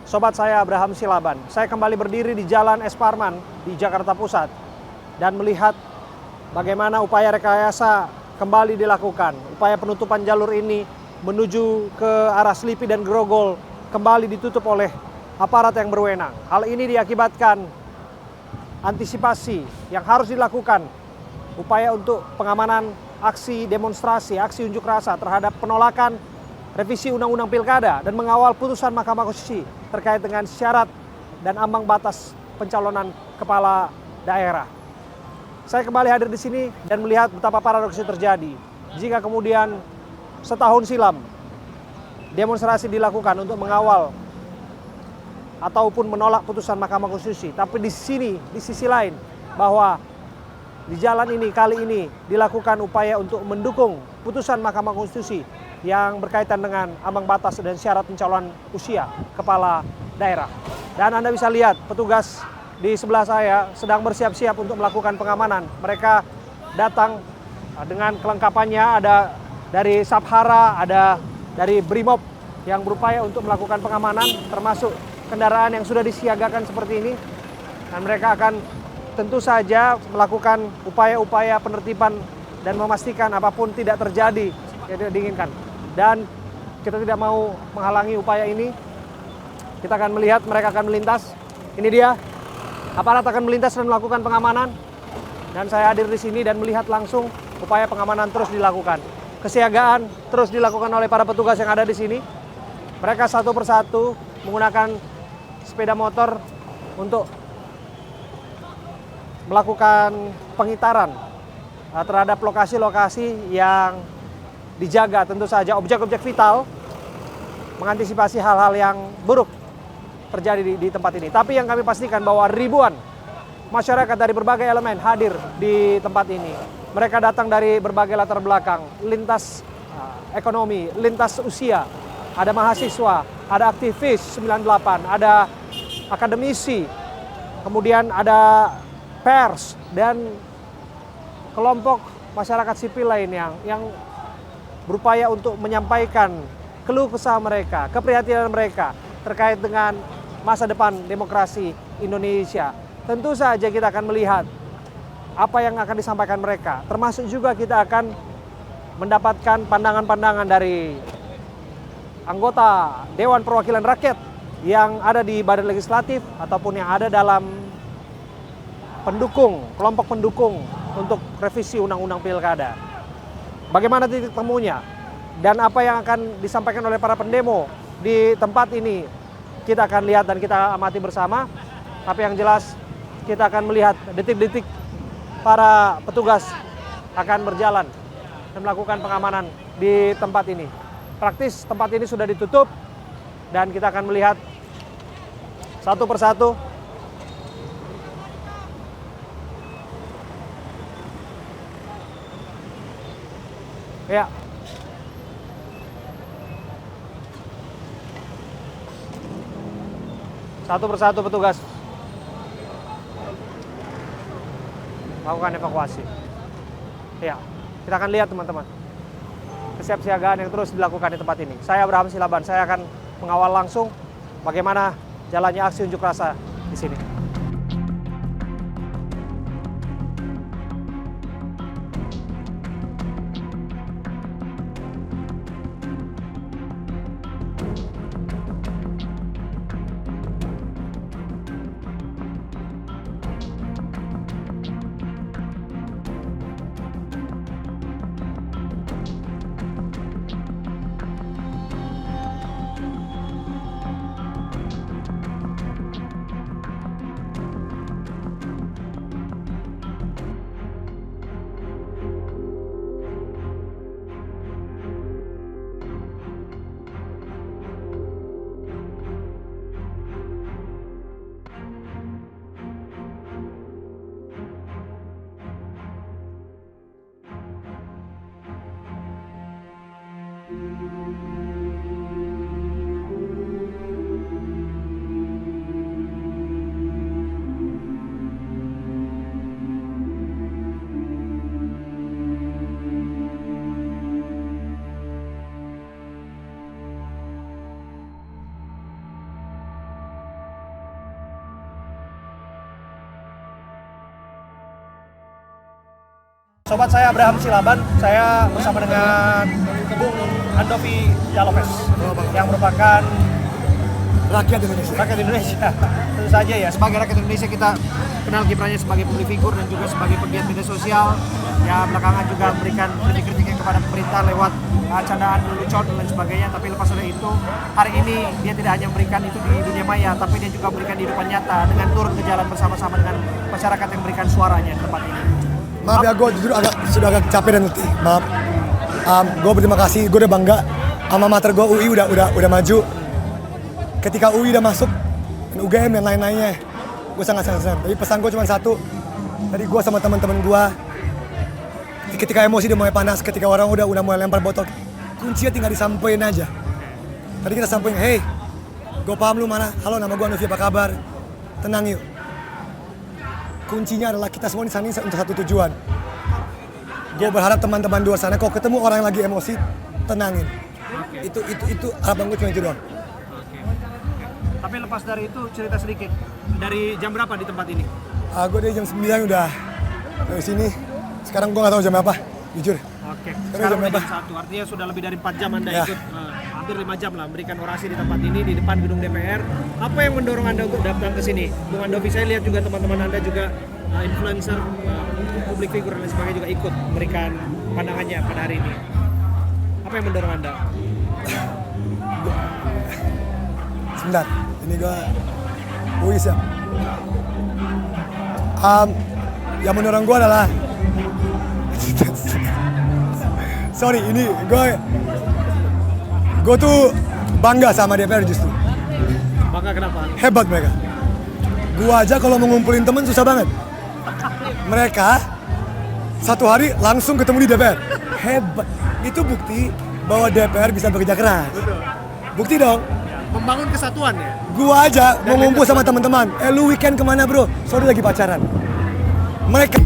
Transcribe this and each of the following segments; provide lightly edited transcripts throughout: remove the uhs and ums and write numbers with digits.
sobat saya Abraham Silaban. Saya kembali berdiri di Jalan Es Parman di Jakarta Pusat dan melihat bagaimana upaya rekayasa kembali dilakukan. Upaya penutupan jalur ini menuju ke arah Selipi dan Grogol kembali ditutup oleh aparat yang berwenang. Hal ini diakibatkan antisipasi yang harus dilakukan, upaya untuk pengamanan aksi demonstrasi, aksi unjuk rasa terhadap penolakan revisi Undang-Undang Pilkada dan mengawal putusan Mahkamah Konstitusi terkait dengan syarat dan ambang batas pencalonan kepala daerah. Saya kembali hadir di sini dan melihat betapa paradoks itu terjadi. Jika kemudian setahun silam demonstrasi dilakukan untuk mengawal ataupun menolak putusan Mahkamah Konstitusi, tapi di sini, di sisi lain, bahwa di jalan ini kali ini dilakukan upaya untuk mendukung putusan Mahkamah Konstitusi yang berkaitan dengan ambang batas dan syarat pencalonan usia kepala daerah. Dan Anda bisa lihat petugas di sebelah saya sedang bersiap-siap untuk melakukan pengamanan. Mereka datang dengan kelengkapannya, ada dari Sabhara, ada dari Brimob yang berupaya untuk melakukan pengamanan, termasuk kendaraan yang sudah disiagakan seperti ini. Dan mereka akan tentu saja melakukan upaya-upaya penertiban dan memastikan apapun tidak terjadi yang tidak diinginkan. Dan kita tidak mau menghalangi upaya ini. Kita akan melihat mereka akan melintas. Ini dia, aparat akan melintas dan melakukan pengamanan. Dan saya hadir di sini dan melihat langsung upaya pengamanan terus dilakukan. Kesiagaan terus dilakukan oleh para petugas yang ada di sini. Mereka satu persatu menggunakan sepeda motor untuk melakukan pengitaran terhadap lokasi-lokasi yang dijaga, tentu saja objek-objek vital, mengantisipasi hal-hal yang buruk terjadi di tempat ini. Tapi yang kami pastikan bahwa ribuan masyarakat dari berbagai elemen hadir di tempat ini. Mereka datang dari berbagai latar belakang, lintas ekonomi, lintas usia, ada mahasiswa, ada aktivis 98, ada akademisi, kemudian ada pers dan kelompok masyarakat sipil lain yang berupaya untuk menyampaikan keluh kesah mereka, keprihatinan mereka terkait dengan masa depan demokrasi Indonesia. Tentu saja kita akan melihat apa yang akan disampaikan mereka, termasuk juga kita akan mendapatkan pandangan-pandangan dari anggota Dewan Perwakilan Rakyat yang ada di Badan Legislatif ataupun yang ada dalam kelompok pendukung untuk revisi Undang-Undang Pilkada. Bagaimana titik temunya dan apa yang akan disampaikan oleh para pendemo di tempat ini, kita akan lihat dan kita amati bersama. Tapi yang jelas kita akan melihat detik-detik para petugas akan berjalan dan melakukan pengamanan di tempat ini. Praktis tempat ini sudah ditutup dan kita akan melihat satu persatu ya. Satu persatu petugas melakukan evakuasi. Ya, kita akan lihat teman-teman kesiapsiagaan yang terus dilakukan di tempat ini. Saya Abraham Silaban, saya akan mengawal langsung bagaimana jalannya aksi unjuk rasa di sini. Sobat saya Abraham Silaban, saya bersama dengan Bung Andovi Jalopes yang merupakan rakyat Indonesia. Rakyat Indonesia. Tentu saja ya, sebagai rakyat Indonesia kita kenal kiprahnya sebagai publik figur dan juga sebagai pegiat media sosial. Ya belakangan juga memberikan kritik-kritiknya kepada pemerintah lewat candaan lelucon dan lain sebagainya. Tapi lepas dari itu, hari ini dia tidak hanya memberikan itu di dunia maya, tapi dia juga memberikan di kehidupan nyata dengan turun ke jalan bersama-sama dengan masyarakat yang memberikan suaranya di tempat ini. Maaf ya, gue jujur sudah agak capek dan letih. Maaf. Gue berterima kasih, gue udah bangga. Alma mater gue UI udah maju. Ketika UI udah masuk, dan UGM dan lain-lainnya, gue sangat senang. Tapi pesan gue cuma satu. Tadi gue sama teman-teman gue, ketika emosi udah mulai panas, ketika orang udah mulai lempar botol, kuncinya tinggal disampaikan aja. Tadi kita sampaikan, hey, gue paham lu mana. Halo, nama gue Andovi, apa kabar? Tenang yuk. Kuncinya adalah kita semua di sana untuk satu tujuan. Gue berharap teman-teman di luar sana, kalau ketemu orang yang lagi emosi, tenangin. Itu harapan gue cuma itu doang. Tapi lepas dari itu, cerita sedikit. Dari jam berapa di tempat ini? Gue dari jam 9 udah dari sini. Sekarang gue gak tahu jam apa, jujur. Oke. Sekarang jam 1, artinya sudah lebih dari 4 jam Anda ikut. Hampir 5 jam lah memberikan orasi di tempat ini, di depan gedung DPR. Apa yang mendorong Anda untuk datang ke sini? Bung Andovi, saya lihat juga teman-teman Anda juga influencer, publik figur dan lain sebagainya juga ikut memberikan pandangannya pada hari ini. Apa yang mendorong Anda? Sebentar, ini gue ya. Yang mendorong gue adalah sorry, ini gue tuh bangga sama DPR justru. Bangga kenapa? Hebat mereka. Gue aja kalau mau ngumpulin temen susah banget. Mereka satu hari langsung ketemu di DPR. Hebat. Itu bukti bahwa DPR bisa bekerja keras. Betul. Bukti dong. Membangun kesatuan ya? Gua aja mau ngumpul sama teman-teman. Lu weekend kemana bro? Sorry lagi pacaran. Mereka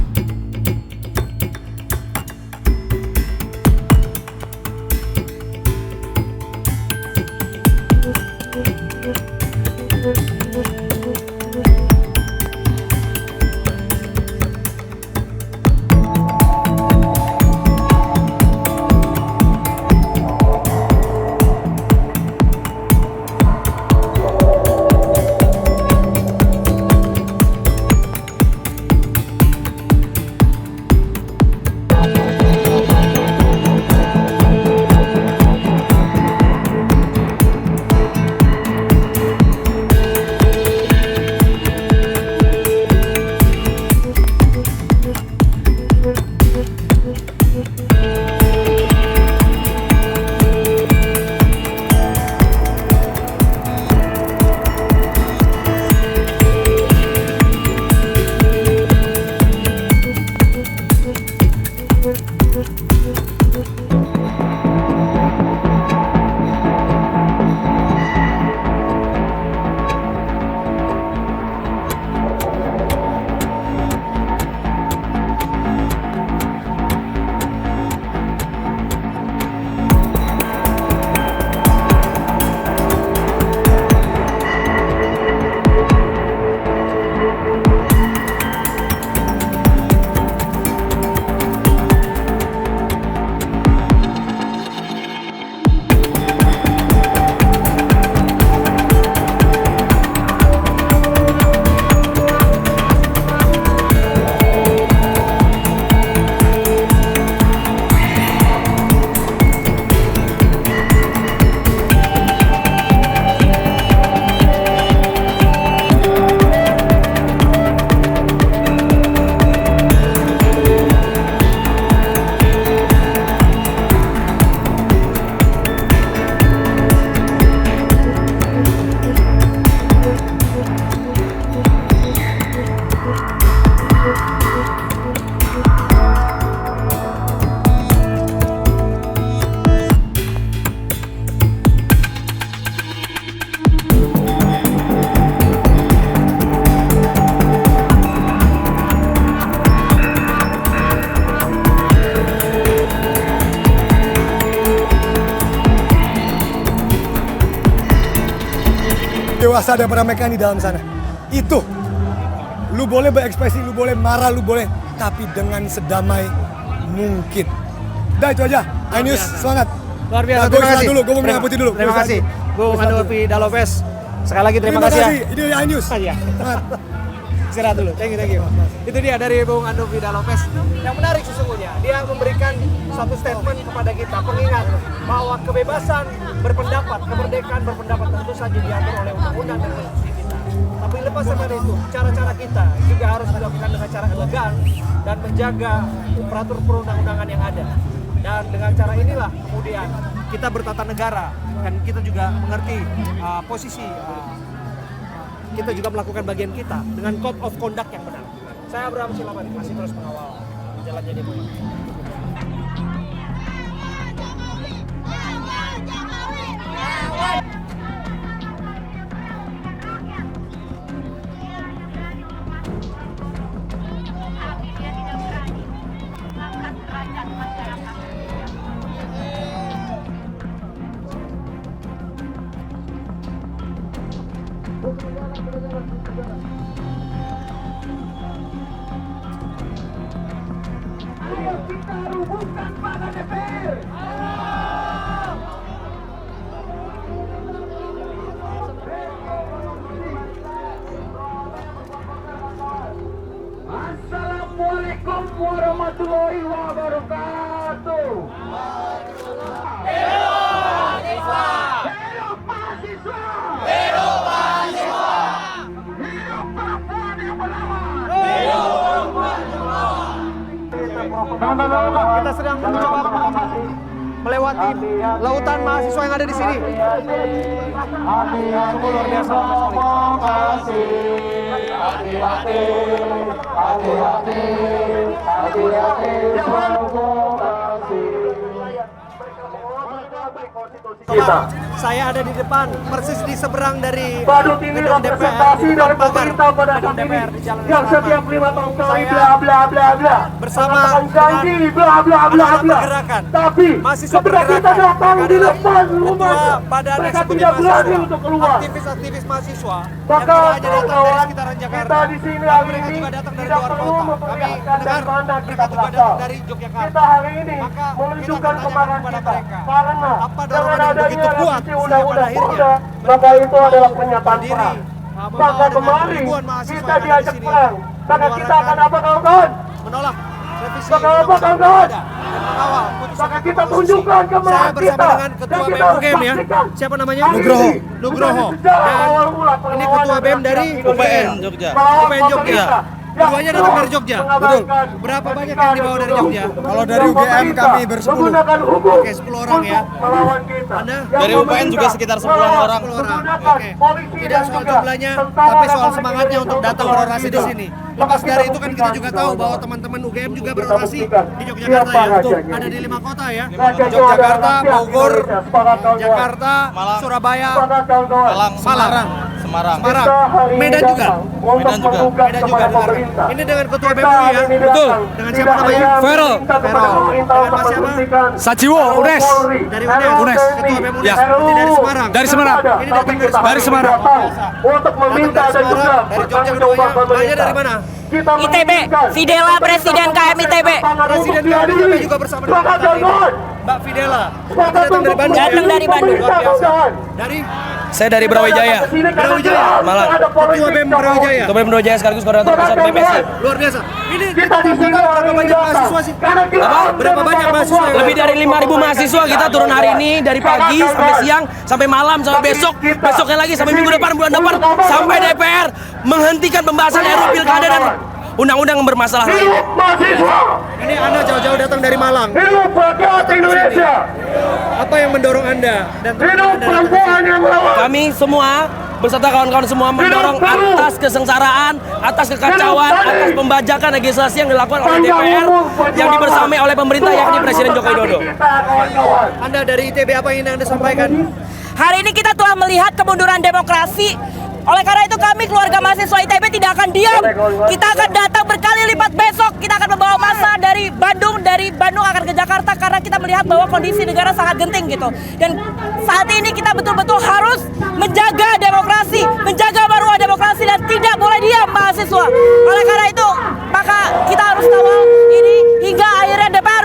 dewasa daripada mereka yang di dalam sana. Itu. Lu boleh berekspresi, lu boleh marah, lu boleh. Tapi dengan sedamai mungkin. Udah itu aja. iNews semangat. Luar biasa. Nah, Terima kasih. dulu, gue mau minum putih dulu. Terima kasih. Bung Andolfi Dalopes. Sekali lagi terima kasih ya. Ini iNews. Iya. Semangat. Istirahat dulu. Thank you. Itu dia dari Bung Andolfi Dalopes. Yang menarik sesungguhnya, dia memberikan suatu statement kepada kita, pengingat bahwa kebebasan berpendapat, kemerdekaan berpendapat tentu saja diatur oleh undang-undang dan konstitusi kita. Tapi lepas dari itu, cara-cara kita juga harus dilakukan dengan cara elegan dan menjaga peraturan perundang-undangan yang ada. Dan dengan cara inilah kemudian kita bertata negara dan kita juga mengerti posisi kita juga melakukan bagian kita dengan code of conduct yang benar. Saya Abraham Silaban masih terus mengawal jalannya demokrasi. Kita rubuhkan pada DPR. Assalamualaikum warahmatullahi wabarakatuh. Hidup mahasiswa. Hidup mahasiswa. Hidup perempuan yang melawan. Kita sedang mencoba melewati lautan mahasiswa yang ada di sini. Luar biasa. Saya ada di depan, persis di seberang dari Badut ini representasi dari pemerintah pada saat ini yang setiap 5 tahun sekali bla bla bla bla bersama janji bla bla bla bla, tapi ketika kita datang di depan rumahnya mereka tidak berani untuk keluar. Aktivis mahasiswa Maka yang tidak hanya datang dari kawan, sekitaran Jakarta, kita di sini hari mereka ini juga datang dari tidak luar perlu kota. Kami memperlihatkan dari dengar mana mereka kita juga berasal. datang dari Yogyakarta. Kita hari ini Maka menunjukkan kita kemarahan kepada kita mereka. karena Apa dengan dorongan yang begitu adanya kuat revisi sehingga pada undang-undang akhirnya Polda, maka itu adalah pernyataan berdiri, perang. membawa Maka dengan kemarin ribuan mahasiswa kita yang ada di diajak sini perang, maka kita akan apa kawan-kawan? menolak revisi Maka apa, undang-undang kawan-kawan? Pilkada dan mengawal putusan Maka kita Mahkamah tunjukkan Konstitusi. kemarahan Saya bersama kita. dengan Ketua Dan BEM kita harus UGM ya. pastikan. Siapa namanya? Nugroho. Nugroho. Sejak Dan awal mula ini Ketua BEM dari UPN Jogja. UPN Jogja. Keduanya datang dari Jogja. Betul. Berapa banyak yang dibawa dari Jogja? Kalau dari UGM kami bersepuluh. Menggunakan hukum Oke, 10 orang ya. untuk melawan kita. Anda? Dari UPN juga sekitar 10 orang. 10 orang. Menggunakan Oke. polisi Tidak dan soal juga jumlahnya, tentara tapi soal Republik semangatnya Indonesia untuk datang melawan berorasi di kita. sini. Maka Lepas dari itu kan kita buktikan juga tahu bahwa kawan-kawan. teman-teman UGM juga Kita berorasi buktikan di Yogyakarta siapa ya. rajanya. Ada di 5 kota ya. Raja itu Yogyakarta, adalah rakyat Bogor, Indonesia. Sepakat, kawan-kawan. Jakarta, Malang. Surabaya, Sepakat, kawan-kawan. Malang, Semarang. Semarang. Semarang. Kita hari ini Medan juga. datang untuk Medan juga. menggugat Medan juga kepada dengar. pemerintah. Ini dengan Ketua Kita BEM ya. hari ini Betul. datang Dengan tidak siapa namanya? hanya Ferel. meminta kepada Ferel. pemerintah Dengan untuk Mas siapa? memberhentikan Sajiwo, UNES. Polri, Dari UNES. RUU, Ketua BEM UNES. RUU, Ini dari Semarang. Dari Semarang. ada. Ini Tapi datang kita dari hari ini Semarang. datang untuk meminta Datang dan dari juga Semarang, dari Jogja bertanggung keduanya. jawab Mbaknya pemerintah. dari mana? Kita ITB, menginginkan Fidela, Presiden KM ITB. Presiden KM ITB juga bersama dengan Sepakat, kita ini. kawan-kawan. Mbak Fidela. Sepakat Datang dari untuk Bandung. Datang dari Bandung. pemerintah, Luar biasa. kawan-kawan. Dari Saya dari Brawijaya. Brawijaya. Malang. Ketua BEM Brawijaya. Ketua BEM Brawijaya sekaligus koordinator pusat BPSI. Luar biasa. Ini Kita di sini berapa hari ini banyak datang. mahasiswa sih? Karena kita harus Berapa banyak mahasiswa yang Lebih dari 5.000 mahasiswa kita turun hari ini dari pagi sampai siang sampai malam sampai besok, besoknya lagi sampai minggu depan, bulan depan sampai DPR menghentikan pembahasan RUU Pilkada dan undang-undang yang bermasalah lain. hidup mahasiswa, Ini Anda jauh-jauh datang dari Malang. hidup rakyat Indonesia, Apa yang mendorong Anda dan teman-teman hidup Anda datang ke perempuan yang melawan. Kami semua beserta kawan-kawan semua mendorong atas kesengsaraan, atas kekacauan, atas pembajakan legislasi yang dilakukan oleh DPR yang dibersamai oleh pemerintah yakni Presiden Joko Widodo. Kita, kawan-kawan. Anda dari ITB apa yang ingin Anda sampaikan? Hari ini kita telah melihat kemunduran demokrasi. Oleh karena itu kami keluarga mahasiswa ITB tidak akan diam. Kita akan datang berkali lipat besok. Kita akan membawa massa dari Bandung akan ke Jakarta karena kita melihat bahwa kondisi negara sangat genting gitu. Dan saat ini kita betul-betul harus menjaga demokrasi, menjaga maruah demokrasi dan tidak boleh diam mahasiswa. Oleh karena itu maka kita harus kawal ini hingga akhirnya DPR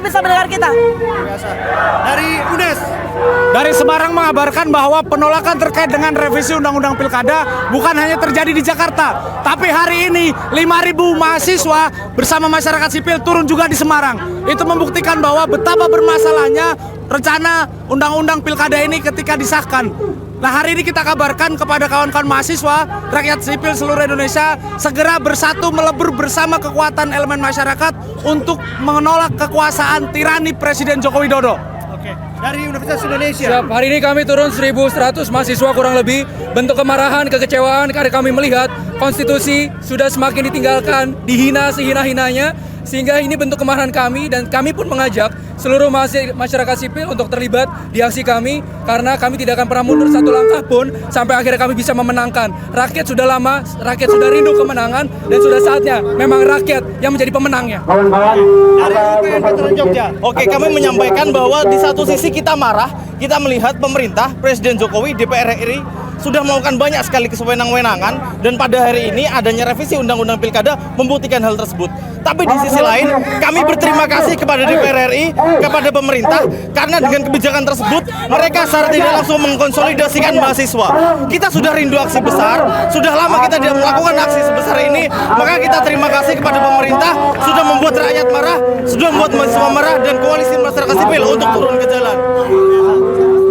kabarkan bahwa penolakan terkait dengan revisi Undang-Undang Pilkada bukan hanya terjadi di Jakarta, tapi hari ini 5.000 mahasiswa bersama masyarakat sipil turun juga di Semarang. Itu membuktikan bahwa betapa bermasalahnya rencana Undang-Undang Pilkada ini ketika disahkan. Nah, hari ini kita kabarkan kepada kawan-kawan mahasiswa, rakyat sipil seluruh Indonesia segera bersatu melebur bersama kekuatan elemen masyarakat untuk menolak kekuasaan tirani Presiden Joko Widodo. Oke, dari Universitas Indonesia. Siap, hari ini kami turun 1.100 mahasiswa kurang lebih. Bentuk kemarahan, kekecewaan karena kami melihat konstitusi sudah semakin ditinggalkan, dihina sehina-hinanya. Sehingga ini bentuk kemarahan kami dan kami pun mengajak seluruh masyarakat sipil untuk terlibat di aksi kami karena kami tidak akan pernah mundur satu langkah pun sampai akhirnya kami bisa memenangkan. Rakyat sudah lama, rakyat sudah rindu kemenangan dan sudah saatnya memang rakyat yang menjadi pemenangnya. Dari UPN Veteran Jogja. Oke, kami menyampaikan bahwa di satu sisi kita marah, kita melihat pemerintah, Presiden Jokowi, DPR RI sudah melakukan banyak sekali kesewenang-wenangan dan pada hari ini adanya revisi Undang-Undang Pilkada membuktikan hal tersebut. Tapi di sisi lain, kami berterima kasih kepada DPR RI, kepada pemerintah karena dengan kebijakan tersebut mereka secara tidak langsung mengkonsolidasikan mahasiswa. Kita sudah rindu aksi besar, sudah lama kita tidak melakukan aksi sebesar ini, maka kita terima kasih kepada pemerintah sudah membuat rakyat marah, sudah membuat mahasiswa marah dan koalisi masyarakat sipil untuk turun ke jalan.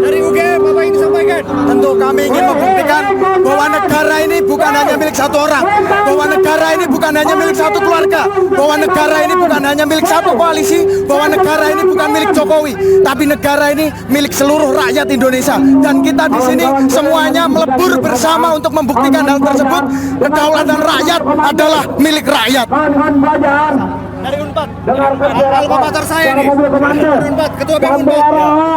Dari UGM, apa yang disampaikan? Tentu kami ingin membuktikan bahwa negara ini bukan hanya milik satu orang, bahwa negara ini bukan hanya milik satu keluarga, bahwa negara ini bukan hanya milik satu koalisi, bahwa negara ini bukan milik Jokowi, tapi negara ini milik seluruh rakyat Indonesia. Dan kita di sini semuanya melebur bersama untuk membuktikan hal tersebut. Kedaulatan rakyat adalah milik rakyat. Dari Unpad. Alma mater saya nih. Dari Unpad, Ketua BEM Unpad.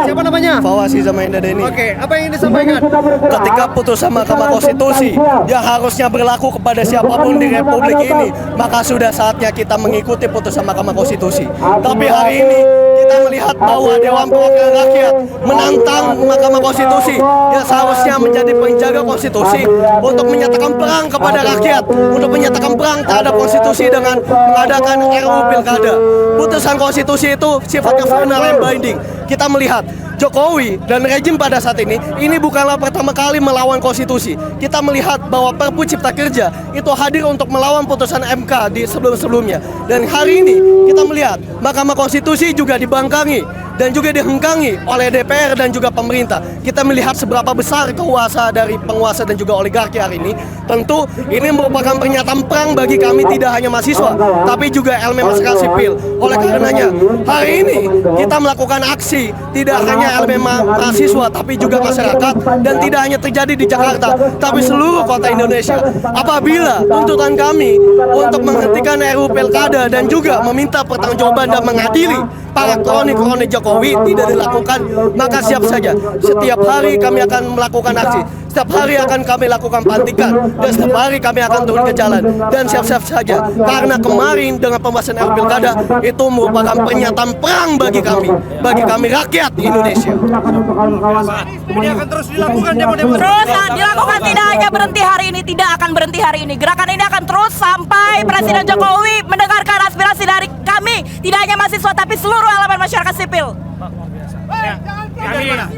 Siapa namanya? Fawasi Zamainda Deni. Oke, apa yang disampaikan? Ketika putusan Mahkamah Konstitusi yang harusnya berlaku kepada siapapun di Republik ini, maka sudah saatnya kita mengikuti putusan Mahkamah Konstitusi. Tapi hari ini kita melihat bahwa Dewan Perwakilan Rakyat menantang Mahkamah Konstitusi yang seharusnya menjadi penjaga konstitusi untuk menyatakan perang kepada rakyat, untuk menyatakan perang terhadap konstitusi dengan mengadakan RUU Pilkada. Putusan konstitusi itu sifatnya final and binding. Kita melihat Jokowi dan rejim pada saat ini bukanlah pertama kali melawan konstitusi. Kita melihat bahwa Perpu Cipta Kerja itu hadir untuk melawan putusan MK di sebelum-sebelumnya. Dan hari ini kita melihat Mahkamah Konstitusi juga dibangkangi dan juga dihengkangi oleh DPR dan juga pemerintah. Kita melihat seberapa besar kuasa dari penguasa dan juga oligarki hari ini. Tentu ini merupakan pernyataan perang bagi kami, tidak hanya mahasiswa, tapi juga elemen masyarakat sipil. Oleh karenanya, hari ini kita melakukan aksi tidak hanya elemen mahasiswa, tapi juga masyarakat, dan tidak hanya terjadi di Jakarta, tapi seluruh kota Indonesia. Apabila tuntutan kami untuk menghentikan RUU Pilkada dan juga meminta pertanggungjawaban dan mengadili para kroni-kroni Jokowi tidak dilakukan, maka siap saja. Setiap hari kami akan melakukan aksi. Setiap hari akan kami lakukan pelantikan dan setiap hari kami akan turun ke jalan dan siap-siap saja karena kemarin dengan pembahasan RUU Pilkada itu merupakan pernyataan perang bagi kami rakyat Indonesia. Ini akan terus dilakukan demo-demo. Terus dilakukan, tidak hanya berhenti hari ini, tidak akan berhenti hari ini. Gerakan ini akan terus sampai Presiden Jokowi mendengarkan aspirasi dari kami, tidak hanya mahasiswa tapi seluruh elemen masyarakat sipil.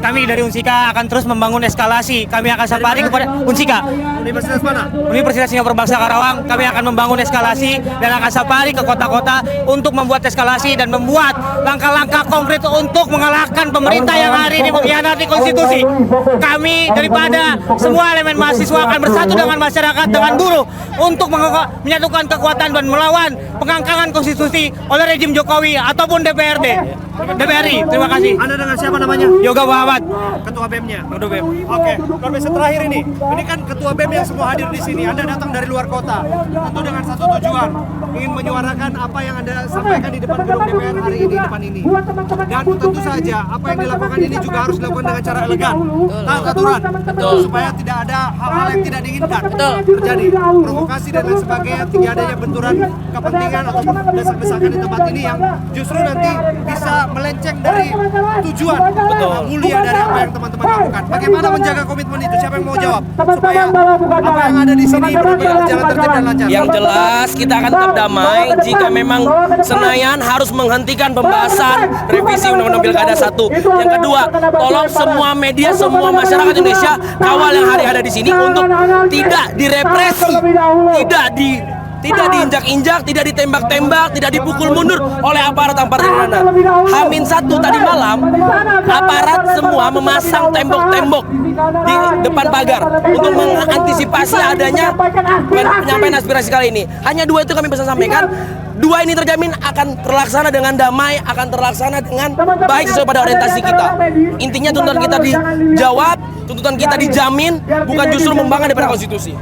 Kami dari Unsika akan terus membangun eskalasi. Kami akan safari kepada Unsika. Universitas mana? Universitas Singapura Bangsa Karawang. Kami akan membangun eskalasi dan akan safari ke kota-kota untuk membuat eskalasi dan membuat langkah-langkah konkret untuk mengalahkan pemerintah yang hari ini mengkhianati konstitusi. Kami daripada semua elemen mahasiswa akan bersatu dengan masyarakat, dengan buruh untuk menyatukan kekuatan dan melawan pengangkangan konstitusi oleh rejim Jokowi ataupun DPRI. Terima kasih. Anda dengan siapa namanya? Yoga Muhammad, Ketua BEM-nya. Ketua BEM. Oke, luar biasa. Terakhir ini kan Ketua BEM yang semua hadir di sini. Anda datang dari luar kota, tentu dengan satu tujuan, ingin menyuarakan apa yang Anda sampaikan di depan gedung DPR hari ini, depan ini. Dan tentu saja apa yang dilakukan ini juga harus dilakukan dengan cara elegan, taat aturan, supaya tidak ada hal-hal yang tidak diinginkan terjadi, provokasi dan lain sebagainya, tidak adanya benturan kepentingan kepentingan ataupun desak-desakan di tempat ini yang justru nanti bisa melenceng dari tujuan mulia dari apa yang teman-teman lakukan. Bagaimana menjaga komitmen itu? Siapa yang mau jawab? Supaya apa yang ada di sini berjalan tertib dan lancar. Yang jelas kita akan tetap damai jika memang Senayan harus menghentikan pembahasan revisi Undang-Undang Pilkada 1. Yang kedua, tolong semua media, semua masyarakat Indonesia kawal yang hari ada di sini untuk tidak direpresi, tidak diinjak-injak, tidak ditembak-tembak, tidak dipukul mundur oleh aparat-aparat di sana. H-1 tadi malam, aparat semua memasang tembok-tembok di depan pagar untuk mengantisipasi adanya penyampaian aspirasi kali ini. Hanya 2 itu kami pesan sampaikan. 2 ini terjamin akan terlaksana dengan damai, akan terlaksana dengan baik sesuai pada orientasi kita. Intinya tuntutan kita dijawab, tuntutan kita dijamin, bukan justru membangkang daripada konstitusi.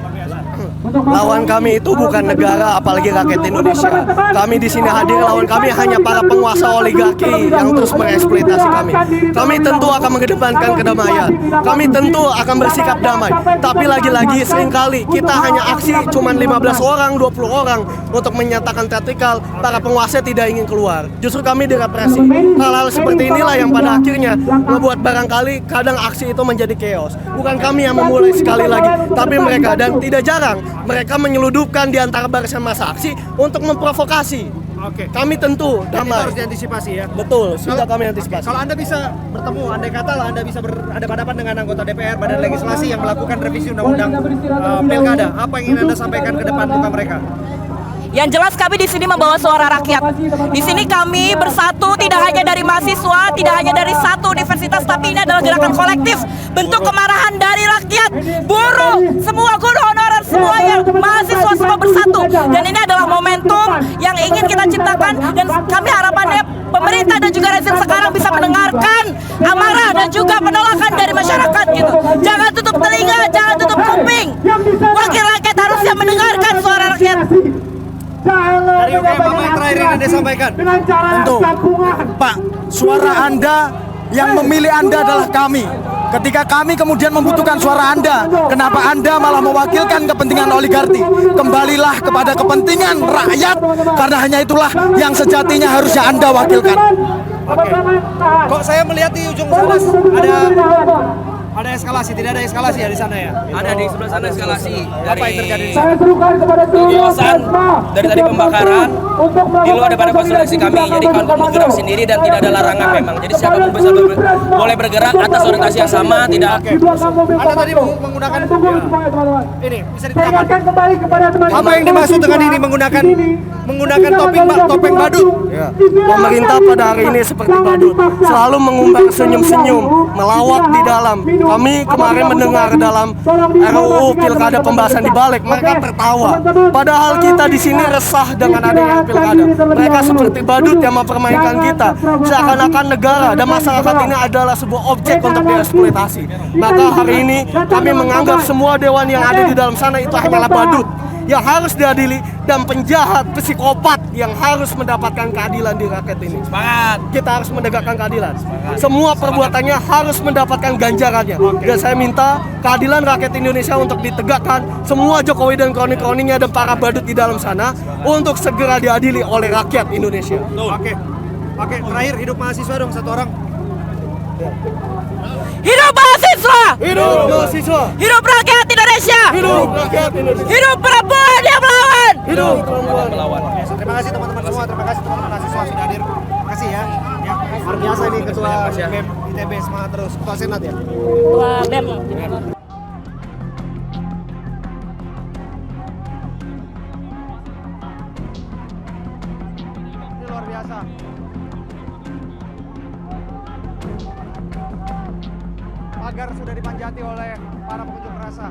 Lawan kami itu bukan negara, apalagi rakyat Indonesia. Kami di sini hadir, lawan kami hanya para penguasa oligarki yang terus mengeksploitasi kami. Kami tentu akan mengedepankan kedamaian. Kami tentu akan bersikap damai. Tapi lagi-lagi seringkali kita hanya aksi cuma 15 orang, 20 orang untuk menyatakan vertikal. Para penguasa tidak ingin keluar. Justru kami direpresi. Hal-hal seperti inilah yang pada akhirnya membuat barangkali kadang aksi itu menjadi chaos. Bukan kami yang memulai sekali lagi, tapi mereka. Dan tidak jarang mereka menyeludupkan di antara barisan massa aksi untuk memprovokasi. Oke. Kami tentu damai. Harus diantisipasi ya. Betul, sudah kami antisipasi. Kalau Anda bisa bertemu, andai kata Anda bisa berhadapan dengan anggota DPR, Badan Legislasi yang melakukan revisi Undang-Undang Pilkada, apa yang ingin Anda sampaikan ke depan muka mereka? Yang jelas kami di sini membawa suara rakyat. Di sini kami bersatu tidak hanya dari mahasiswa, tidak hanya dari satu universitas, tapi ini adalah gerakan kolektif, bentuk kemarahan dari rakyat, buruh, semua guru honorer, semuanya, mahasiswa semua bersatu. Dan ini adalah momentum yang ingin kita ciptakan, dan kami harapannya pemerintah dan juga rezim sekarang bisa mendengarkan amarah dan juga penolakan dari masyarakat gitu. Jangan tutup telinga, jangan tutup kuping. Wakil rakyat harusnya mendengarkan suara rakyat. Dari UGM, apa yang terakhir yang Anda sampaikan? Tentu, Pak, suara Anda yang memilih Anda adalah kami. Ketika kami kemudian membutuhkan suara Anda, kenapa Anda malah mewakilkan kepentingan oligarki? Kembalilah kepada kepentingan rakyat, karena hanya itulah yang sejatinya harusnya Anda wakilkan. Oke. Kok saya melihat di ujung sana ada eskalasi, tidak ada eskalasi ya di sana ya? Ada di sebelah sana eskalasi. Apa yang terjadi di sana? Kiyosan dari tadi pembakaran, di luar ada pada konsolidasi kami, jadi kawan-kawan bergerak sendiri dan tidak ada larangan memang. Jadi siapapun bisa boleh bergerak atas orientasi yang sama, tidak. Anda tadi menggunakan ini bisa diterangkan. Apa yang dimaksud dengan ini menggunakan topeng badut? Ya. Pemerintah pada hari ini seperti badut, selalu mengumbar senyum-senyum, melawak di dalam. Kami kemarin mendengar dalam RUU Pilkada pembahasan di balik, mereka tertawa. Padahal kita di sini resah dengan adanya pilkada. Mereka seperti badut yang mempermainkan kita, seakan-akan negara dan masyarakat ini adalah sebuah objek untuk dieksploitasi. Maka hari ini kami menganggap semua dewan yang ada di dalam sana itu hanyalah badut yang harus diadili, dan penjahat, psikopat yang harus mendapatkan keadilan di rakyat ini. Semangat! Kita harus menegakkan keadilan. Semua perbuatannya harus mendapatkan ganjarannya. Dan saya minta keadilan rakyat Indonesia untuk ditegakkan. Semua Jokowi dan kroni-kroninya dan para badut di dalam sana untuk segera diadili oleh rakyat Indonesia. Oke, terakhir hidup mahasiswa dong, satu orang. Hidup mahasiswa! Hidup mahasiswa! Hidup rakyat Indonesia! Hidup rakyat Indonesia! Hidup perempuan yang melawan! Hidup perempuan melawan! Terima kasih teman-teman semua, terima kasih teman-teman mahasiswa sudah hadir. Terima kasih ya. Luar biasa ini Ketua BEM ITB, semangat terus. Ketua Senat ya. Ketua BEM. Ini luar biasa. Pagar sudah dipanjati oleh para pengunjuk rasa.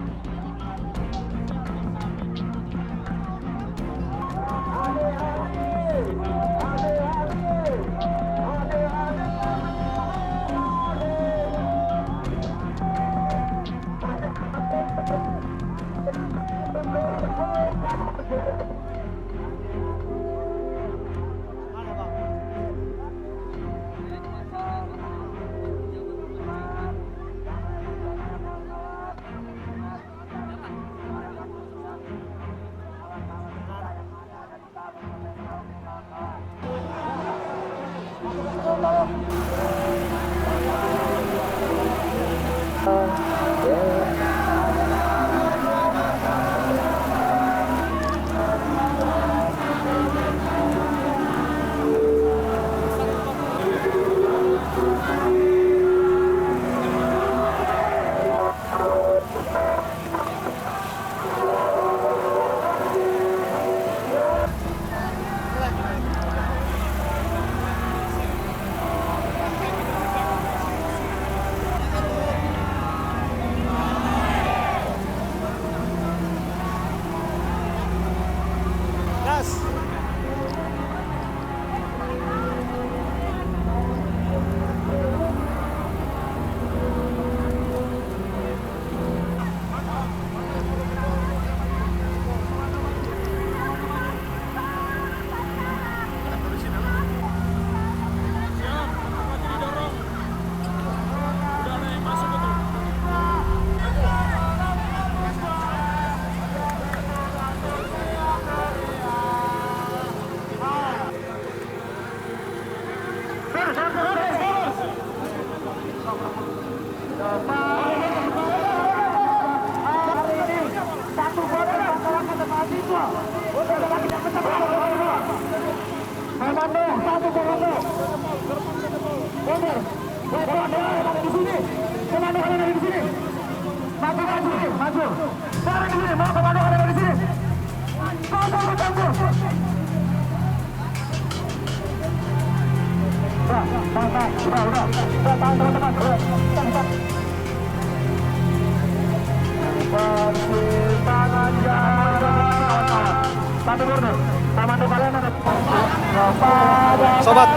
Sobat,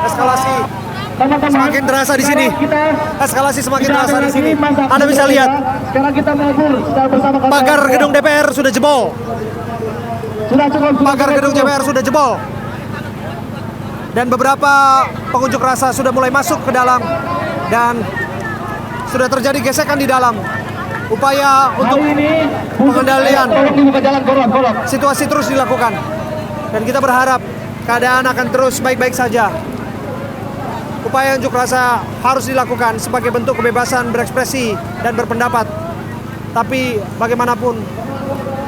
eskalasi semakin terasa di sini. Eskalasi semakin terasa di sini. Anda bisa lihat pagar gedung DPR sudah jebol. Pagar gedung DPR sudah jebol. Dan beberapa pengunjuk rasa sudah mulai masuk ke dalam dan sudah terjadi gesekan di dalam. Upaya untuk pengendalian situasi terus dilakukan. Dan kita berharap keadaan akan terus baik-baik saja. Upaya unjuk rasa harus dilakukan sebagai bentuk kebebasan berekspresi dan berpendapat. Tapi bagaimanapun,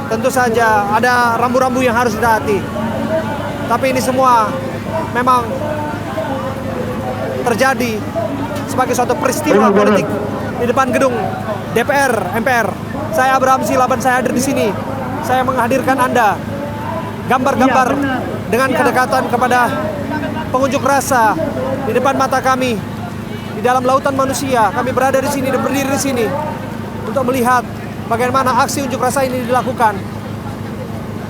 tentu saja ada rambu-rambu yang harus ditaati. Tapi ini semua memang terjadi sebagai suatu peristiwa politik di depan gedung DPR, MPR. Saya Abraham Silaban, saya hadir di sini. Saya menghadirkan Anda gambar-gambar dengan kedekatan kepada pengunjuk rasa di depan mata kami di dalam lautan manusia. Kami berada di sini dan berdiri di sini untuk melihat bagaimana aksi unjuk rasa ini dilakukan.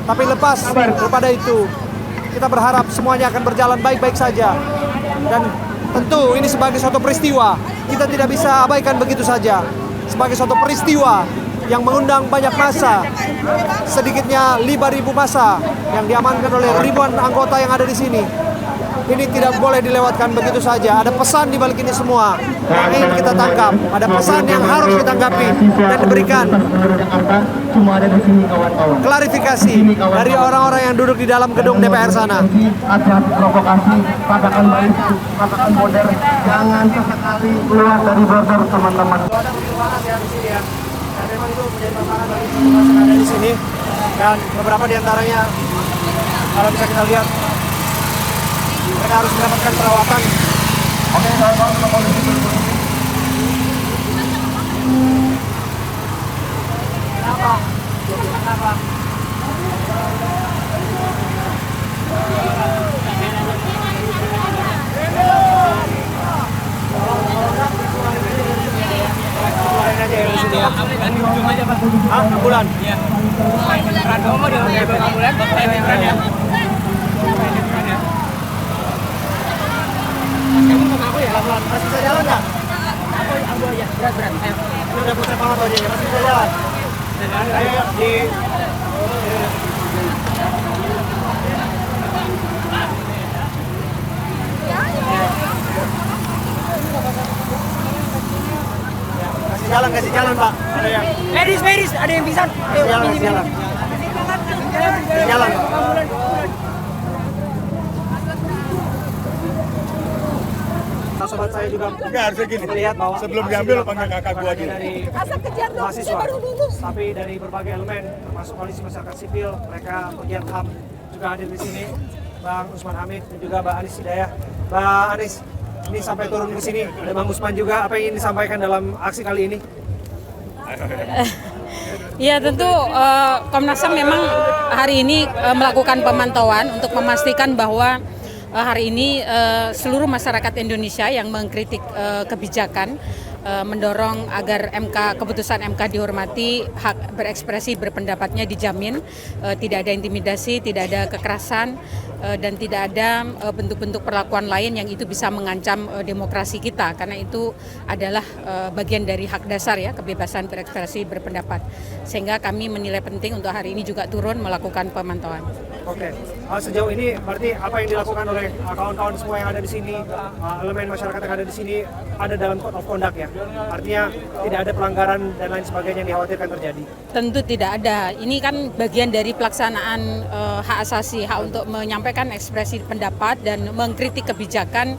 Tapi lepas daripada itu, kita berharap semuanya akan berjalan baik-baik saja. Dan tentu ini sebagai suatu peristiwa, kita tidak bisa abaikan begitu saja. Sebagai suatu peristiwa yang mengundang banyak massa, sedikitnya 5.000 massa yang diamankan oleh ribuan anggota yang ada di sini. Ini tidak boleh dilewatkan begitu saja. Ada pesan di balik ini semua yang ingin kita tangkap. Ada pesan yang harus ditanggapi dan diberikan klarifikasi dari orang-orang yang duduk di dalam gedung DPR sana. Ada provokasi, katakan baik, katakan modern. Jangan sesekali keluar dari border, teman-teman. Ada perkembangan ya di sini ya. Dan memang itu menjadi tantangan bagi semua yang ada di sini. Dan beberapa di antaranya, kalau bisa kita lihat, mereka harus mendapatkan perawatan. Oke, saya bangun ke polisi. Kenapa? Aja ya di sini ya. Ambulan. Iya. Masih bisa jalan nggak? Ambu aja, berat. Ini udah putar banget aja ya, masih bisa jalan. Ayo di. Kasih jalan Pak. Ada yang. Ladies, ada yang bisa? Kasih jalan. Jalan. Sobat saya juga harusnya gini, melihat bahwa sebelum diambil panggil kakak gua aja. Dari mahasiswa, tapi dari berbagai elemen, termasuk koalisi masyarakat sipil, mereka pegiat HAM juga hadir di sini. Bang Usman Hamid dan juga Mbak Anis Hidayah. Mbak Anis, ini sampai turun ke sini, ada Bang Usman juga. Apa yang ingin disampaikan dalam aksi kali ini? Ya tentu Komnas HAM memang hari ini melakukan pemantauan untuk memastikan bahwa hari ini seluruh masyarakat Indonesia yang mengkritik kebijakan mendorong agar keputusan MK dihormati, hak berekspresi berpendapatnya dijamin, tidak ada intimidasi, tidak ada kekerasan, dan tidak ada bentuk-bentuk perlakuan lain yang itu bisa mengancam demokrasi kita, karena itu adalah bagian dari hak dasar ya, kebebasan berekspresi berpendapat. Sehingga kami menilai penting untuk hari ini juga turun melakukan pemantauan. Oke, sejauh ini berarti apa yang dilakukan oleh kawan-kawan semua yang ada di sini, elemen masyarakat yang ada di sini ada dalam code of conduct ya? Artinya tidak ada pelanggaran dan lain sebagainya yang dikhawatirkan terjadi? Tentu tidak ada. Ini kan bagian dari pelaksanaan hak asasi, hak untuk menyampaikan ekspresi pendapat dan mengkritik kebijakan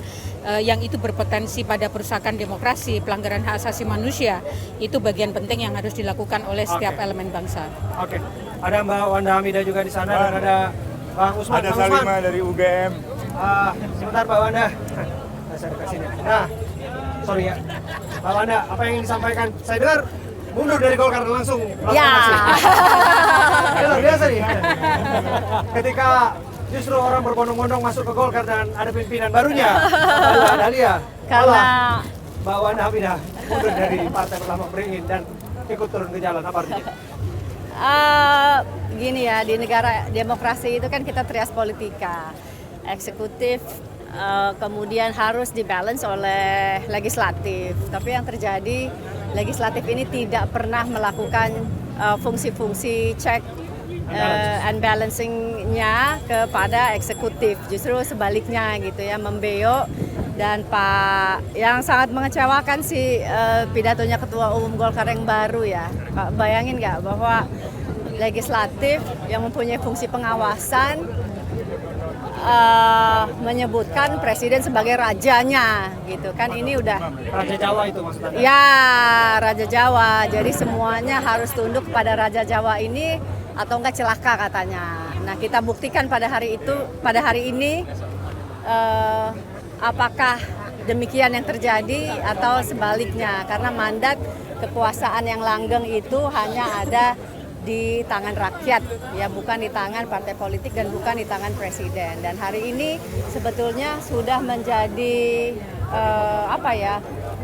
yang itu berpotensi pada perusakan demokrasi, pelanggaran hak asasi manusia. Itu bagian penting yang harus dilakukan oleh setiap elemen bangsa. Oke. Ada Mbak Wanda Hamidah juga di sana dan ada Bang Usman. Ada Salima dari UGM. Sebentar Mbak Wanda. Saya dekat sini. Nah, sorry ya. Mbak Wanda, apa yang ingin disampaikan? Saya dengar mundur dari Golkar langsung. Ya. Luar biasa nih. Ketika justru orang berbondong-bondong masuk ke Golkar dan ada pimpinan barunya, Mbak Dahlia. Karena Mbak Wan Hamidah mundur dari Partai Pertama Beringin dan ikut turun ke jalan, apa artinya? gini ya, di negara demokrasi itu kan kita trias politika, eksekutif, kemudian harus dibalance oleh legislatif. Tapi yang terjadi, legislatif ini tidak pernah melakukan fungsi-fungsi check and balancing-nya kepada eksekutif. Justru sebaliknya gitu ya, membeo. Dan Pak, yang sangat mengecewakan sih pidatonya Ketua Umum Golkar yang baru ya. Pak, bayangin nggak bahwa legislatif yang mempunyai fungsi pengawasan menyebutkan presiden sebagai rajanya gitu kan. Ini udah Raja Jawa itu maksudnya? ya, Raja Jawa. Jadi semuanya harus tunduk kepada Raja Jawa ini atau enggak celaka katanya. Nah, kita buktikan pada hari ini apakah demikian yang terjadi atau sebaliknya, karena mandat kekuasaan yang langgeng itu hanya ada di tangan rakyat, ya bukan di tangan partai politik dan bukan di tangan presiden. Dan hari ini sebetulnya sudah menjadi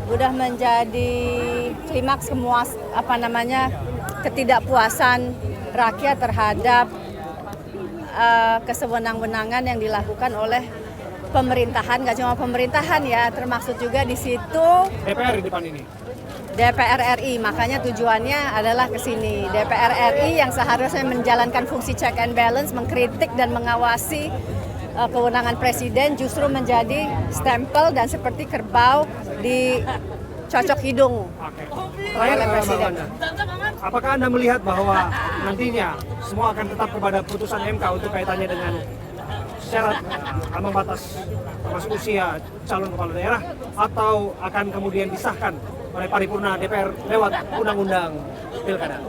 sudah menjadi klimaks semua ketidakpuasan rakyat terhadap kesewenang-wenangan yang dilakukan oleh pemerintahan. Nggak cuma pemerintahan ya, termaksud juga di situ DPR di depan ini. DPR RI, makanya tujuannya adalah ke sini. DPR RI yang seharusnya menjalankan fungsi check and balance, mengkritik dan mengawasi kewenangan presiden, justru menjadi stempel dan seperti kerbau dicocok hidung oleh presiden. Apakah Anda melihat bahwa nantinya semua akan tetap kepada putusan MK untuk kaitannya dengan syarat ambang batas termasuk usia calon kepala daerah, atau akan kemudian disahkan oleh paripurna DPR lewat undang-undang pilkada?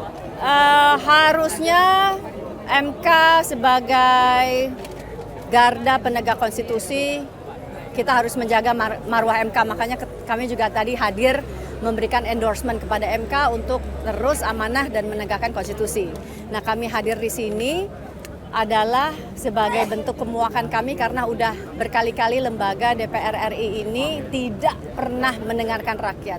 Harusnya MK sebagai garda penegak konstitusi, kita harus menjaga marwah MK. Makanya kami juga tadi hadir memberikan endorsement kepada MK untuk terus amanah dan menegakkan konstitusi. Nah, kami hadir di sini adalah sebagai bentuk kemuakan kami karena udah berkali-kali lembaga DPR RI ini tidak pernah mendengarkan rakyat.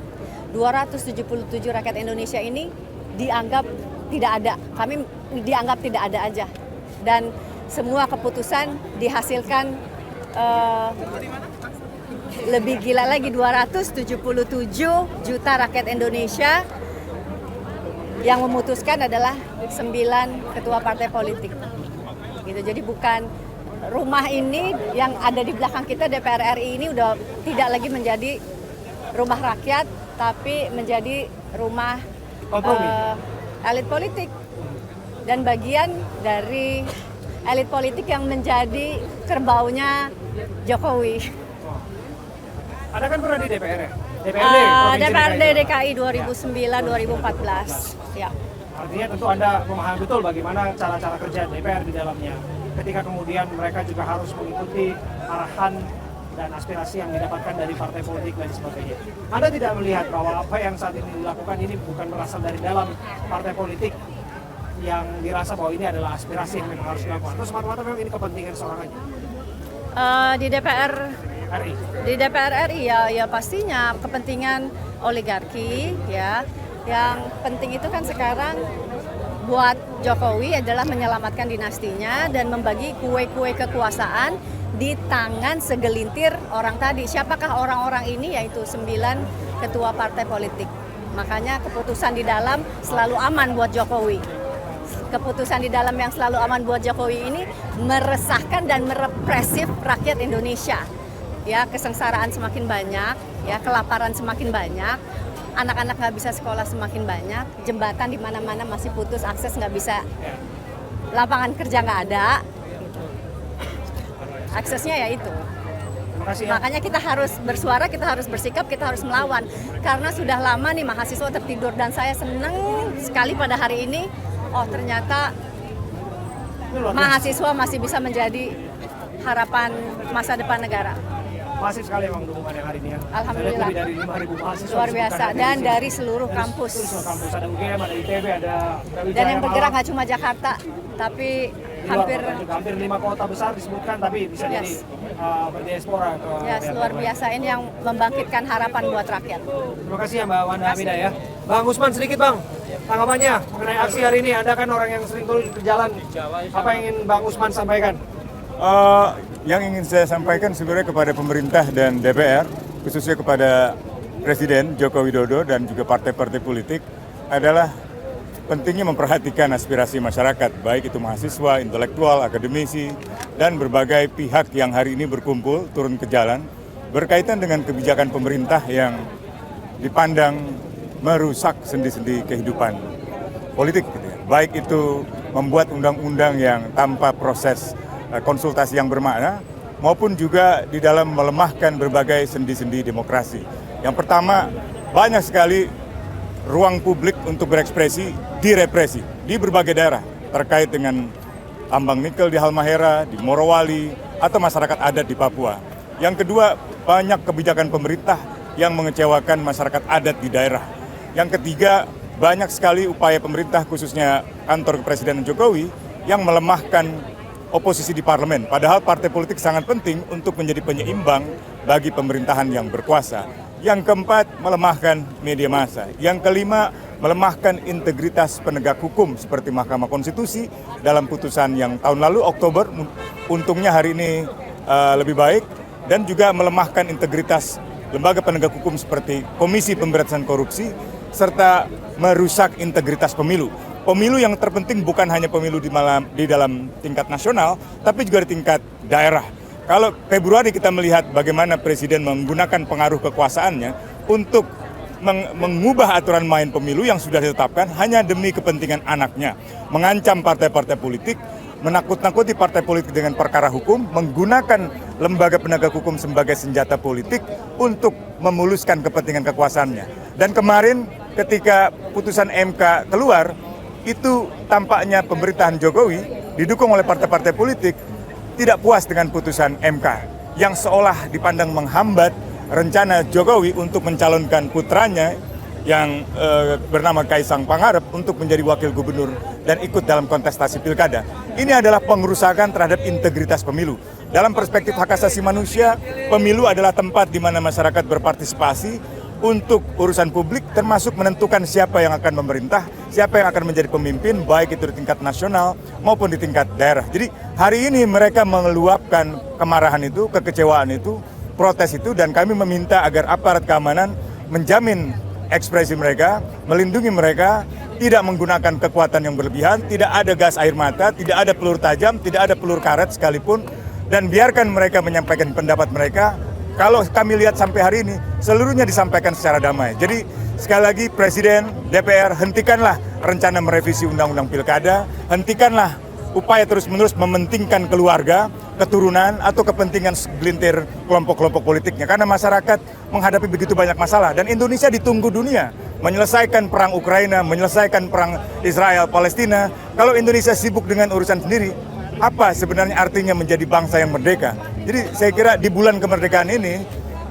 277 rakyat Indonesia ini dianggap tidak ada. Kami dianggap tidak ada aja. Dan semua keputusan dihasilkan lebih gila lagi, 277 juta rakyat Indonesia yang memutuskan adalah 9 ketua partai politik. Gitu. Jadi bukan rumah ini yang ada di belakang kita, DPR RI ini udah tidak lagi menjadi rumah rakyat, tapi menjadi rumah elit politik dan bagian dari elit politik yang menjadi kerbaunya Jokowi. Ada kan pernah di DPR ya? DPRD DKI 2009-2014. Ya. Artinya tentu Anda memahami betul bagaimana cara-cara kerja DPR di dalamnya. Ketika kemudian mereka juga harus mengikuti arahan dan aspirasi yang didapatkan dari partai politik dan sebagainya. Anda tidak melihat bahwa apa yang saat ini dilakukan ini bukan berasal dari dalam partai politik yang dirasa bahwa ini adalah aspirasi yang memang harus dilakukan, atau semata-mata memang ini kepentingan seorang aja? Di DPR RI ya pastinya kepentingan oligarki ya. Yang penting itu kan sekarang buat Jokowi adalah menyelamatkan dinastinya dan membagi kue-kue kekuasaan di tangan segelintir orang tadi. Siapakah orang-orang ini? Yaitu 9 ketua partai politik. Makanya keputusan di dalam selalu aman buat Jokowi. Keputusan di dalam yang selalu aman buat Jokowi ini meresahkan dan merepresif rakyat Indonesia. Ya, kesengsaraan semakin banyak, ya, kelaparan semakin banyak. Anak-anak nggak bisa sekolah semakin banyak, jembatan di mana-mana masih putus akses, nggak bisa, lapangan kerja nggak ada, gitu. Aksesnya ya itu. Makanya kita harus bersuara, kita harus bersikap, kita harus melawan. Karena sudah lama nih mahasiswa tertidur dan saya senang sekali pada hari ini, oh ternyata mahasiswa masih bisa menjadi harapan masa depan negara. Masif sekali memang dukungan yang hari ini ya. Alhamdulillah. Lebih dari 5.000 mahasiswa. Luar biasa, dan dari seluruh kampus. Seluruh kampus, ada UGM, ada ITB, ada Brawijaya. Dan yang bergerak nggak cuma Jakarta, tapi hampir 5 kota besar disebutkan, tapi bisa jadi berdiaspora ke Yes, luar biasa. Ini yang membangkitkan harapan buat rakyat. Terima kasih ya Mbak Wanda Hamidah ya. Bang Usman, sedikit Bang, tanggapannya mengenai aksi hari ini. Anda kan orang yang sering turun ke jalan. Apa yang ingin Bang Usman sampaikan? Yang ingin saya sampaikan sebenarnya kepada pemerintah dan DPR, khususnya kepada Presiden Joko Widodo dan juga partai-partai politik, adalah pentingnya memperhatikan aspirasi masyarakat, baik itu mahasiswa, intelektual, akademisi, dan berbagai pihak yang hari ini berkumpul turun ke jalan berkaitan dengan kebijakan pemerintah yang dipandang merusak sendi-sendi kehidupan politik, gitu ya. Baik itu membuat undang-undang yang tanpa proses konsultasi yang bermakna, maupun juga di dalam melemahkan berbagai sendi-sendi demokrasi. Yang pertama, banyak sekali ruang publik untuk berekspresi direpresi di berbagai daerah terkait dengan tambang nikel di Halmahera, di Morowali, atau masyarakat adat di Papua. Yang kedua, banyak kebijakan pemerintah yang mengecewakan masyarakat adat di daerah. Yang ketiga, banyak sekali upaya pemerintah khususnya kantor Presiden Jokowi yang melemahkan oposisi di parlemen. Padahal partai politik sangat penting untuk menjadi penyeimbang bagi pemerintahan yang berkuasa. Yang keempat, melemahkan media massa. Yang kelima, melemahkan integritas penegak hukum seperti Mahkamah Konstitusi dalam putusan yang tahun lalu Oktober, untungnya hari ini lebih baik, dan juga melemahkan integritas lembaga penegak hukum seperti Komisi Pemberantasan Korupsi, serta merusak integritas pemilu. Pemilu yang terpenting bukan hanya pemilu di dalam tingkat nasional, tapi juga di tingkat daerah. Kalau Februari kita melihat bagaimana Presiden menggunakan pengaruh kekuasaannya untuk mengubah aturan main pemilu yang sudah ditetapkan hanya demi kepentingan anaknya, mengancam partai-partai politik, menakut-nakuti partai politik dengan perkara hukum, menggunakan lembaga penegak hukum sebagai senjata politik untuk memuluskan kepentingan kekuasaannya. Dan kemarin ketika putusan MK keluar, itu tampaknya pemerintahan Jokowi didukung oleh partai-partai politik tidak puas dengan putusan MK yang seolah dipandang menghambat rencana Jokowi untuk mencalonkan putranya yang bernama Kaisang Pangarep untuk menjadi wakil gubernur dan ikut dalam kontestasi pilkada. Ini adalah pengerusakan terhadap integritas pemilu. Dalam perspektif hak asasi manusia, pemilu adalah tempat di mana masyarakat berpartisipasi untuk urusan publik, termasuk menentukan siapa yang akan memerintah, siapa yang akan menjadi pemimpin, baik itu di tingkat nasional maupun di tingkat daerah. Jadi hari ini mereka meluapkan kemarahan itu, kekecewaan itu, protes itu, dan kami meminta agar aparat keamanan menjamin ekspresi mereka, melindungi mereka, tidak menggunakan kekuatan yang berlebihan, tidak ada gas air mata, tidak ada peluru tajam, tidak ada peluru karet sekalipun, dan biarkan mereka menyampaikan pendapat mereka. Kalau kami lihat sampai hari ini, seluruhnya disampaikan secara damai. Jadi sekali lagi Presiden, DPR, hentikanlah rencana merevisi Undang-Undang Pilkada, hentikanlah upaya terus-menerus mementingkan keluarga, keturunan, atau kepentingan segelintir kelompok-kelompok politiknya. Karena masyarakat menghadapi begitu banyak masalah, dan Indonesia ditunggu dunia menyelesaikan perang Ukraina, menyelesaikan perang Israel-Palestina. Kalau Indonesia sibuk dengan urusan sendiri, apa sebenarnya artinya menjadi bangsa yang merdeka? Jadi saya kira di bulan kemerdekaan ini,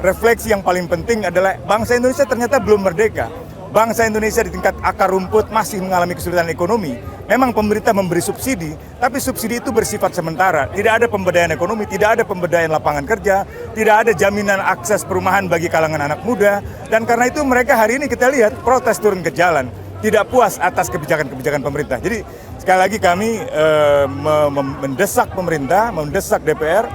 refleksi yang paling penting adalah bangsa Indonesia ternyata belum merdeka. Bangsa Indonesia di tingkat akar rumput masih mengalami kesulitan ekonomi. Memang pemerintah memberi subsidi, tapi subsidi itu bersifat sementara. Tidak ada pemberdayaan ekonomi, tidak ada pemberdayaan lapangan kerja, tidak ada jaminan akses perumahan bagi kalangan anak muda. Dan karena itu mereka hari ini kita lihat protes turun ke jalan, tidak puas atas kebijakan-kebijakan pemerintah. Jadi sekali lagi kami mendesak pemerintah, mendesak DPR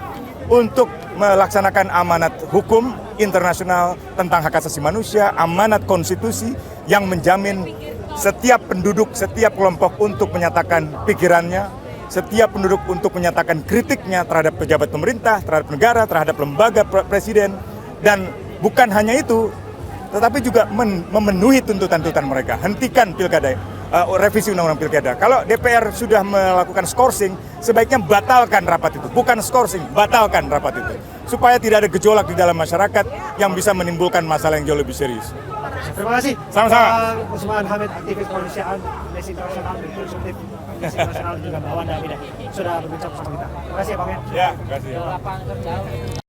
untuk melaksanakan amanat hukum internasional tentang hak asasi manusia, amanat konstitusi yang menjamin setiap penduduk, setiap kelompok untuk menyatakan pikirannya, setiap penduduk untuk menyatakan kritiknya terhadap pejabat pemerintah, terhadap negara, terhadap lembaga presiden, dan bukan hanya itu, tetapi juga memenuhi tuntutan-tuntutan mereka. Hentikan pilkada, revisi undang-undang pilkada. Kalau DPR sudah melakukan skorsing, sebaiknya batalkan rapat itu. Bukan skorsing, batalkan rapat itu. Supaya tidak ada gejolak di dalam masyarakat yang bisa menimbulkan masalah yang jauh lebih serius. Terima kasih. Sama-sama. Usman Hamid, aktivis kemanusiaan, Amnesty International, Direktur Eksekutif Amnesty International, juga Mbak Wanda Hamidah sudah berbincang bersama kita. Terima kasih ya Bang ya. Ya, terima kasih.